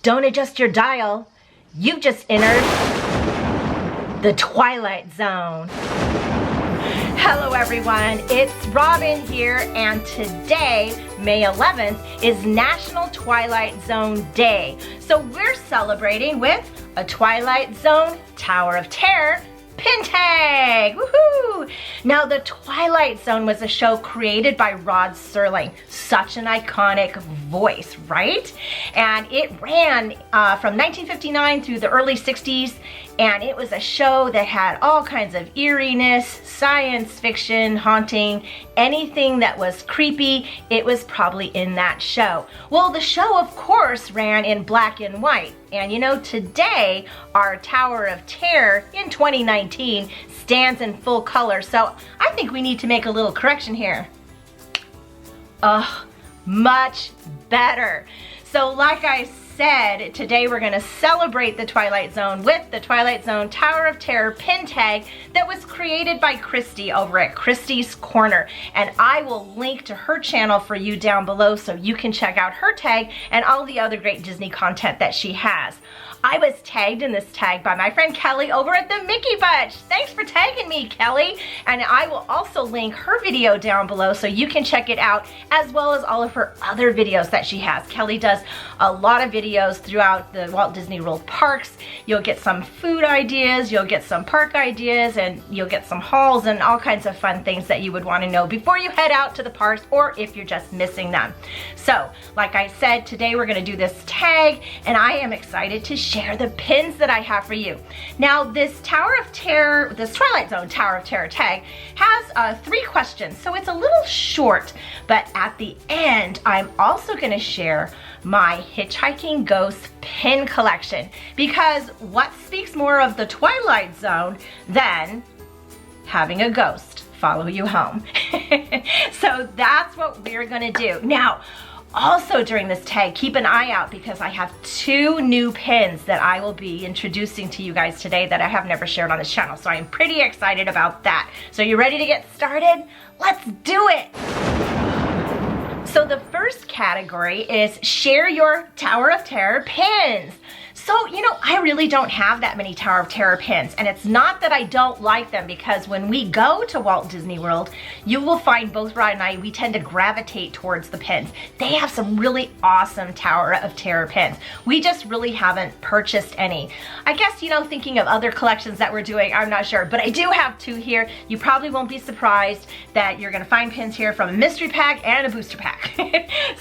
Don't adjust your dial. You've just entered the Twilight Zone. Hello everyone, it's Robin here, and today, May 11th, is National Twilight Zone Day. So we're celebrating with a Twilight Zone Tower of Terror pin tag. Woohoo! Now, the Twilight Zone was a show created by Rod Serling. Such an iconic voice, right? And it ran from 1959 through the early 60s, and it was a show that had all kinds of eeriness, science fiction, haunting, anything that was creepy, it was probably in that show. Well, the show, of course, ran in black and white. And you know, today, our Tower of Terror in 2019 stands in full color. So I think we need to make a little correction here. Much better. So like I said, today we're going to celebrate the Twilight Zone with the Twilight Zone Tower of Terror pin tag that was created by Christy over at Christy's Corner. And I will link to her channel for you down below so you can check out her tag and all the other great Disney content that she has. I was tagged in this tag by my friend Kelly over at the Mickey Bunch. Thanks for tagging me, Kelly. And I will also link her video down below so you can check it out, as well as all of her other videos that she has. Kelly does a lot of videos throughout the Walt Disney World parks. You'll get some food ideas, you'll get some park ideas, and you'll get some hauls and all kinds of fun things that you would want to know before you head out to the parks, or if you're just missing them. So, like I said, today we're going to do this tag, and I am excited to share the pins that I have for you. Now, this Tower of Terror, this Twilight Zone Tower of Terror tag has 3 questions, so it's a little short, but at the end, I'm also going to share my Hitchhiking Ghosts pin collection, because what speaks more of the Twilight Zone than having a ghost follow you home? So that's what we're going to do. Now, also during this tag, keep an eye out because I have 2 new pins that I will be introducing to you guys today that I have never shared on this channel. So I'm pretty excited about that. So you ready to get started? Let's do it! So the first category is share your Tower of Terror pins. So, you know, I really don't have that many Tower of Terror pins, and it's not that I don't like them, because when we go to Walt Disney World, you will find both Rod and I, we tend to gravitate towards the pins. They have some really awesome Tower of Terror pins. We just really haven't purchased any. I guess, you know, thinking of other collections that we're doing, I'm not sure, but I do have 2 here. You probably won't be surprised that you're gonna find pins here from a mystery pack and a booster pack.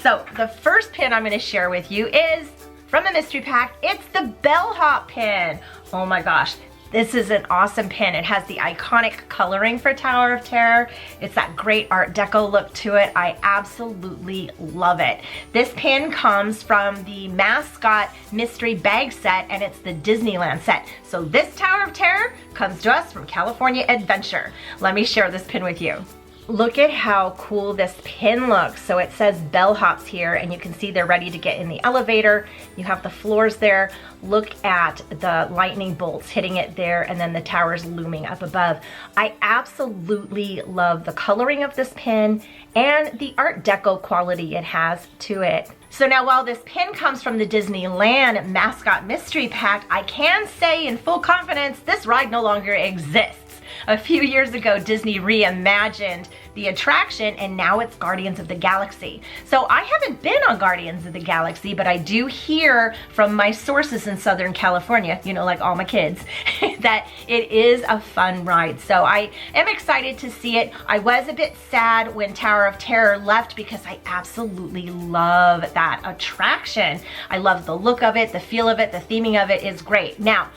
So the first pin I'm gonna share with you is from the mystery pack. It's the bellhop pin. Oh my gosh, this is an awesome pin. It has the iconic coloring for Tower of Terror. It's that great Art Deco look to it. I absolutely love it. This pin comes from the Mascot Mystery Bag set, and it's the Disneyland set. So this Tower of Terror comes to us from California Adventure. Let me share this pin with you. Look at how cool this pin looks. So it says bellhops here, and you can see they're ready to get in the elevator. You have the floors there. Look at the lightning bolts hitting it there, and then the towers looming up above. I absolutely love the coloring of this pin and the Art Deco quality it has to it. So now, while this pin comes from the Disneyland Mascot Mystery Pack, I can say in full confidence this ride no longer exists. A few years ago, Disney reimagined the attraction, and now it's Guardians of the Galaxy. So I haven't been on Guardians of the Galaxy, but I do hear from my sources in Southern California, you know, like all my kids, that it is a fun ride. So I am excited to see it. I was a bit sad when Tower of Terror left because I absolutely love that attraction. I love the look of it, the feel of it, the theming of it is great. Now,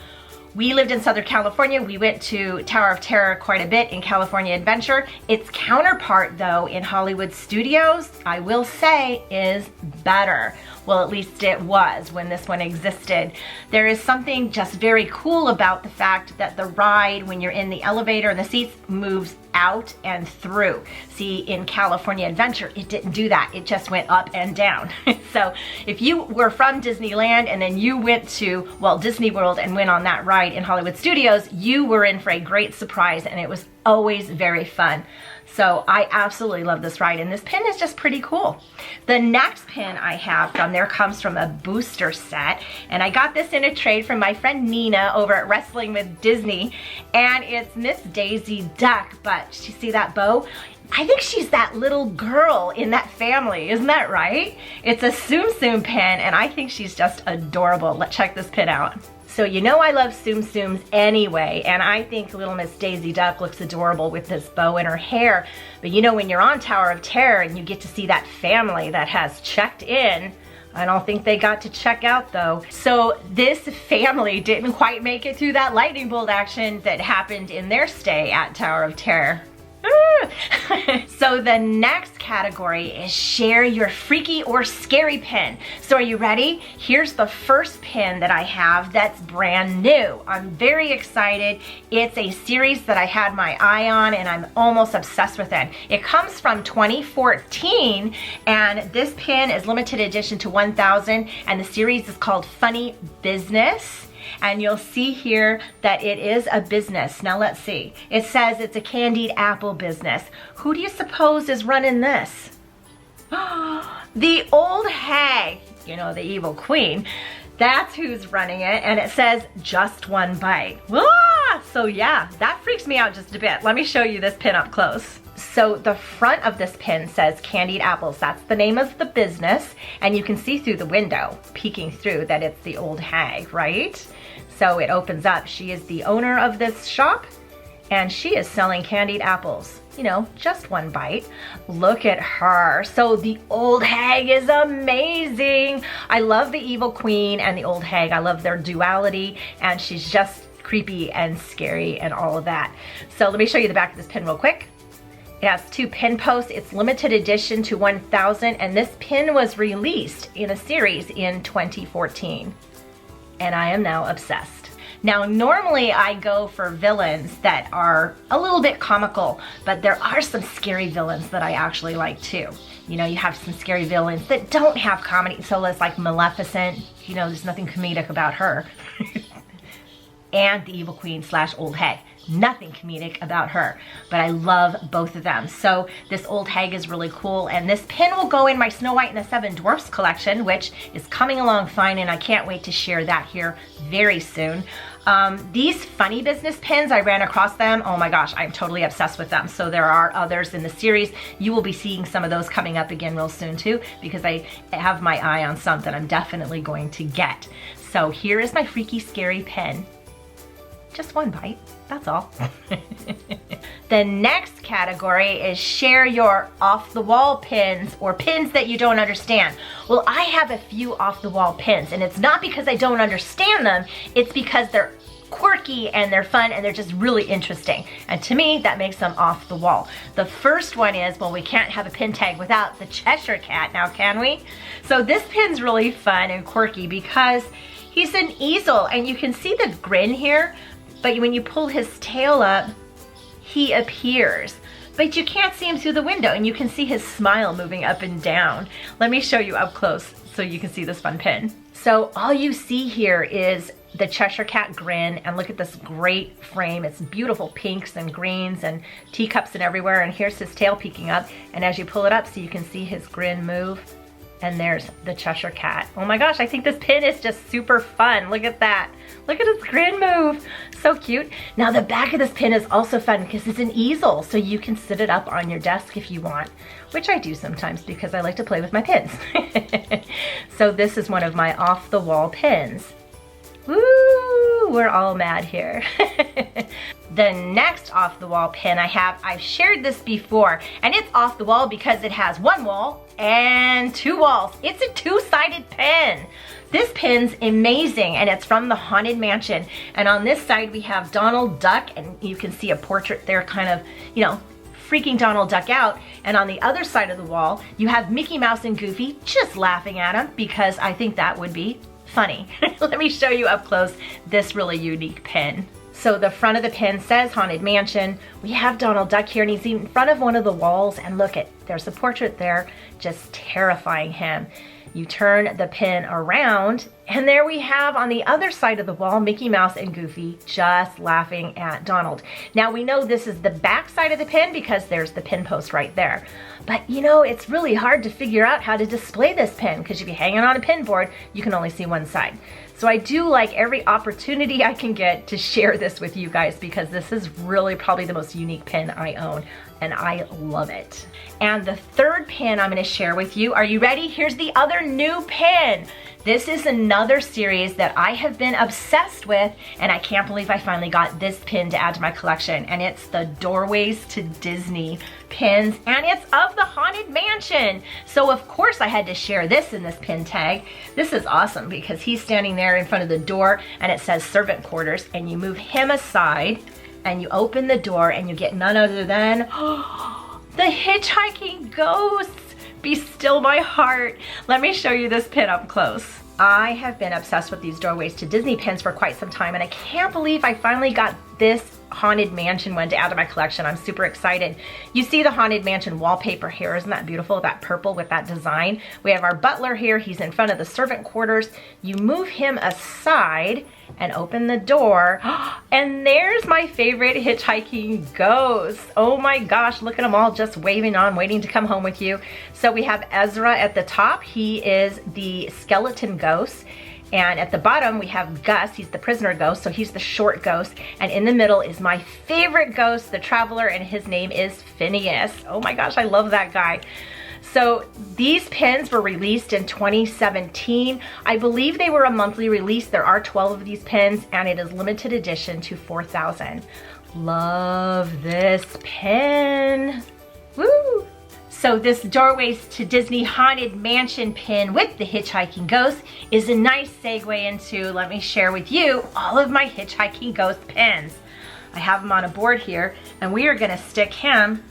we lived in Southern California. We went to Tower of Terror quite a bit in California Adventure. Its counterpart, though, in Hollywood Studios, I will say, is better. Well, at least it was when this one existed. There is something just very cool about the fact that the ride, when you're in the elevator and the seats, moves out and through. See, in California Adventure, it didn't do that. It just went up and down. So if you were from Disneyland and then you went to Walt Disney World and went on that ride in Hollywood Studios, you were in for a great surprise, and it was always very fun. So I absolutely love this ride, and this pin is just pretty cool. The next pin I have from there comes from a booster set, and I got this in a trade from my friend Nina over at Wrestling with Disney, and it's Miss Daisy Duck, but you see that bow? I think she's that little girl in that family, isn't that right? It's a Tsum Tsum pin, and I think she's just adorable. Let's check this pin out. So you know I love Tsum Tsums anyway, and I think little Miss Daisy Duck looks adorable with this bow in her hair. But you know, when you're on Tower of Terror and you get to see that family that has checked in, I don't think they got to check out though. So this family didn't quite make it through that lightning bolt action that happened in their stay at Tower of Terror. So the next category is share your freaky or scary pin. So are you ready? Here's the first pin that I have that's brand new. I'm very excited. It's a series that I had my eye on and I'm almost obsessed with it. It comes from 2014 and this pin is limited edition to 1,000 and the series is called Funny Business. And you'll see here that it is a business. Now let's see. It says it's a candied apple business. Who do you suppose is running this? The old hag, you know, the evil queen. That's who's running it, and it says just one bite. Ah! So yeah, that freaks me out just a bit. Let me show you this pin up close. So the front of this pin says Candied Apples. That's the name of the business, and you can see through the window, peeking through, that it's the old hag, right? So it opens up. She is the owner of this shop, and she is selling candied apples. You know, just one bite. Look at her. So the old hag is amazing. I love the evil queen and the old hag. I love their duality, and she's just creepy and scary and all of that. So let me show you the back of this pin real quick. It has 2 pin posts. It's limited edition to 1,000, and this pin was released in a series in 2014. And I am now obsessed. Now, normally I go for villains that are a little bit comical, but there are some scary villains that I actually like too. You know, you have some scary villains that don't have comedy, so it's like Maleficent. You know, there's nothing comedic about her. And the evil queen / old hag. Nothing comedic about her, but I love both of them. So this old hag is really cool, and this pin will go in my Snow White and the Seven Dwarfs collection, which is coming along fine, and I can't wait to share that here very soon. These Funny Business pins, I ran across them. Oh my gosh, I'm totally obsessed with them. So there are others in the series. You will be seeing some of those coming up again real soon too, because I have my eye on some that I'm definitely going to get. So here is my freaky scary pin. Just one bite, that's all. The next category is share your off-the-wall pins or pins that you don't understand. Well, I have a few off-the-wall pins, and it's not because I don't understand them, it's because they're quirky and they're fun and they're just really interesting. And to me, that makes them off the wall. The first one is, well, we can't have a pin tag without the Cheshire Cat, now can we? So this pin's really fun and quirky because he's an easel, and you can see the grin here. But when you pull his tail up, he appears. But you can't see him through the window, and you can see his smile moving up and down. Let me show you up close so you can see this fun pin. So all you see here is the Cheshire Cat grin, and look at this great frame. It's beautiful pinks and greens and teacups and everywhere, and here's his tail peeking up. And as you pull it up so you can see his grin move, and there's the Cheshire Cat. Oh my gosh, I think this pin is just super fun. Look at that. Look at his grin move. So cute. Now the back of this pin is also fun because it's an easel, so you can sit it up on your desk if you want, which I do sometimes because I like to play with my pins. So this is one of my off-the-wall pins. Woo, we're all mad here. The next off the wall pin I have, I've shared this before, and it's off the wall because it has one wall and 2 walls. It's a 2-sided pin. This pin's amazing, and it's from the Haunted Mansion. And on this side we have Donald Duck, and you can see a portrait there kind of, you know, freaking Donald Duck out. And on the other side of the wall, you have Mickey Mouse and Goofy just laughing at him because I think that would be funny. Let me show you up close this really unique pin. So the front of the pin says Haunted Mansion. We have Donald Duck here, and he's in front of one of the walls, and look at, there's a portrait there just terrifying him. You turn the pin around And there we have on the other side of the wall, Mickey Mouse and Goofy just laughing at Donald. Now we know this is the back side of the pin because there's the pin post right there. But you know, it's really hard to figure out how to display this pin because if you hang it on a pin board, you can only see one side. So I do like every opportunity I can get to share this with you guys because this is really probably the most unique pin I own and I love it. And the third pin I'm gonna share with you, are you ready? Here's the other new pin. This is another series that I have been obsessed with and I can't believe I finally got this pin to add to my collection, and it's the Doorways to Disney pins, and it's of the Haunted Mansion. So of course I had to share this in this pin tag. This is awesome because he's standing there in front of the door and it says servant quarters, and you move him aside and you open the door and you get none other than the Hitchhiking Ghosts. Be still my heart. Let me show you this pin up close. I have been obsessed with these Doorways to Disney pins for quite some time, and I can't believe I finally got this Haunted Mansion one to add to my collection. I'm super excited. You see the Haunted Mansion wallpaper here. Isn't that beautiful? That purple with that design. We have our butler here. He's in front of the servant quarters. You move him aside and open the door. And there's my favorite Hitchhiking Ghost. Oh my gosh, look at them all just waving on, waiting to come home with you. So we have Ezra at the top. He is the skeleton ghost. And at the bottom we have Gus, he's the prisoner ghost, so he's the short ghost. And in the middle is my favorite ghost, the traveler, and his name is Phineas. Oh my gosh, I love that guy. So these pins were released in 2017. I believe they were a monthly release. There are 12 of these pins and it is limited edition to 4,000. Love this pin. Woo! So this Doorways to Disney Haunted Mansion pin with the Hitchhiking Ghost is a nice segue into, let me share with you all of my Hitchhiking Ghost pins. I have them on a board here and we are gonna stick him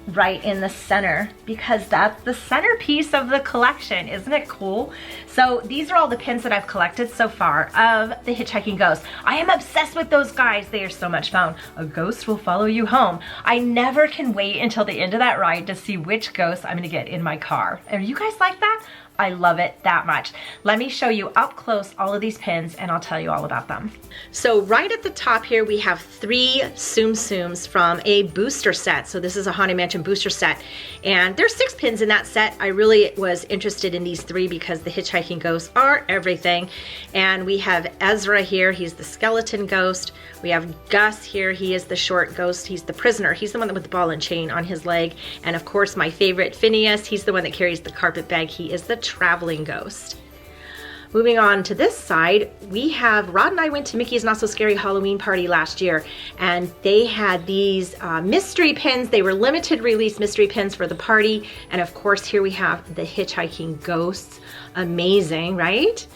right in the center because that's the centerpiece of the collection. Isn't it cool? So these are all the pins that I've collected so far of the Hitchhiking Ghost. I am obsessed with those guys. They are so much fun. A ghost will follow you home. I never can wait until the end of that ride to see which ghost I'm gonna get in my car. Are you guys like that? I love it that much. Let me show you up close all of these pins and I'll tell you all about them. So right at the top here we have 3 Tsum Tsums from a booster set. So this is a Haunted Mansion booster set and there's 6 pins in that set. I really was interested in these 3 because the Hitchhiking Ghosts are everything. And we have Ezra here, he's the skeleton ghost. We have Gus here, he is the short ghost, he's the prisoner. He's the one with the ball and chain on his leg. And of course my favorite, Phineas, he's the one that carries the carpet bag. He is the traveling ghost. Moving on to this side, we have, Rod and I went to Mickey's Not So Scary Halloween party last year and they had these mystery pins. They were limited release mystery pins for the party. And of course here we have the Hitchhiking Ghosts. Amazing, right?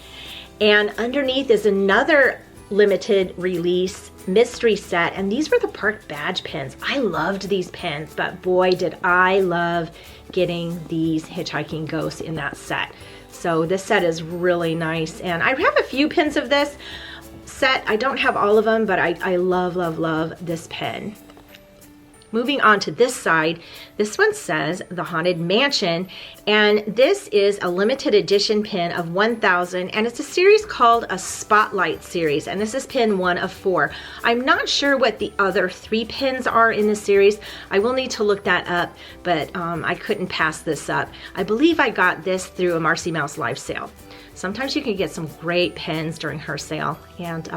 And underneath is another limited release mystery set, and these were the park badge pins. I loved these pins, but boy did I love getting these Hitchhiking Ghosts in that set. So this set is really nice, and I have a few pins of this set. I don't have all of them, but I love, love, love this pin. Moving on to this side, this one says the Haunted Mansion, and this is a limited edition pin of 1,000, and it's a series called a Spotlight series, and this is pin 1 of 4. I'm not sure what the other 3 pins are in the series. I will need to look that up, but I couldn't pass this up. I believe I got this through a Marcy Mouse live sale. Sometimes you can get some great pins during her sale, and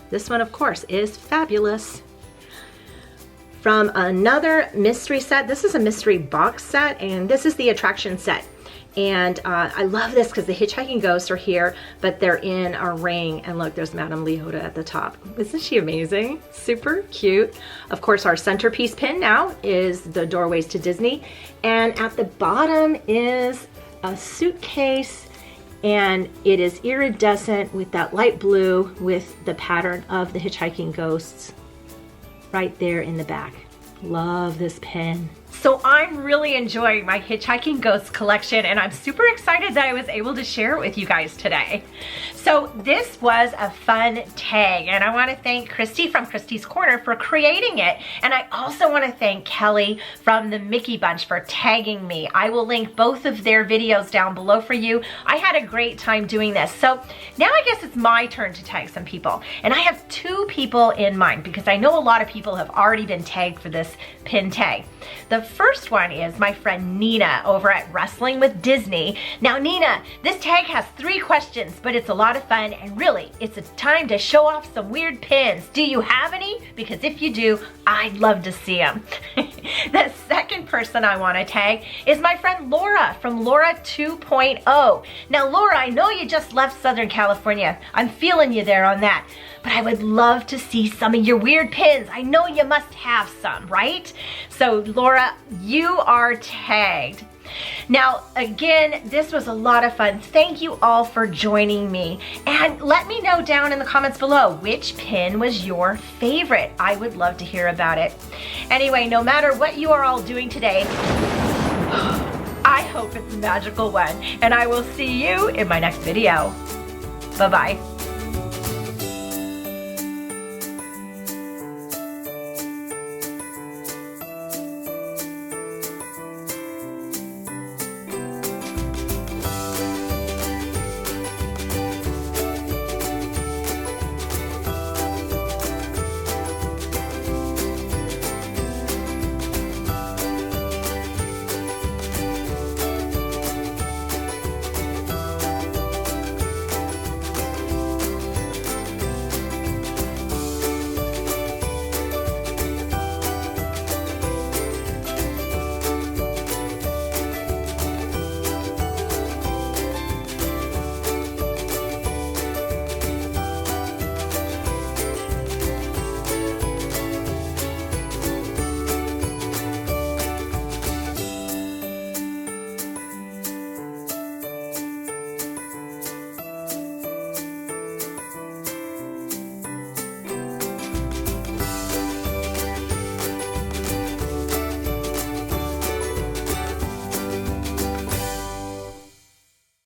this one, of course, is fabulous. From another mystery set, this is a mystery box set, and this is the attraction set. And I love this because the Hitchhiking Ghosts are here, but they're in a ring. And look, there's Madame Leota at the top. Isn't she amazing? Super cute. Of course, our centerpiece pin now is the Doorways to Disney. And at the bottom is a suitcase, and it is iridescent with that light blue with the pattern of the Hitchhiking Ghosts right there in the back. Love this pin. So I'm really enjoying my Hitchhiking Ghosts collection, and I'm super excited that I was able to share it with you guys today. So this was a fun tag, and I want to thank Christy from Christy's Corner for creating it. And I also want to thank Kelly from the Mickey Bunch for tagging me. I will link both of their videos down below for you. I had a great time doing this. So now I guess it's my turn to tag some people. And I have 2 people in mind because I know a lot of people have already been tagged for this pin tag. The first one is my friend Nina over at Wrestling with Disney. Now Nina, this tag has 3 questions, but it's a lot of fun, and really it's a time to show off some weird pins. Do you have any? Because if you do, I'd love to see them. The second person I want to tag is my friend Laura from Laura 2.0. Now Laura, I know you just left Southern California. I'm feeling you there on that. But I would love to see some of your weird pins. I know you must have some, right? So Laura, you are tagged. Now, again, this was a lot of fun. Thank you all for joining me. And let me know down in the comments below which pin was your favorite. I would love to hear about it. Anyway, no matter what you are all doing today, I hope it's a magical one. And I will see you in my next video. Bye-bye.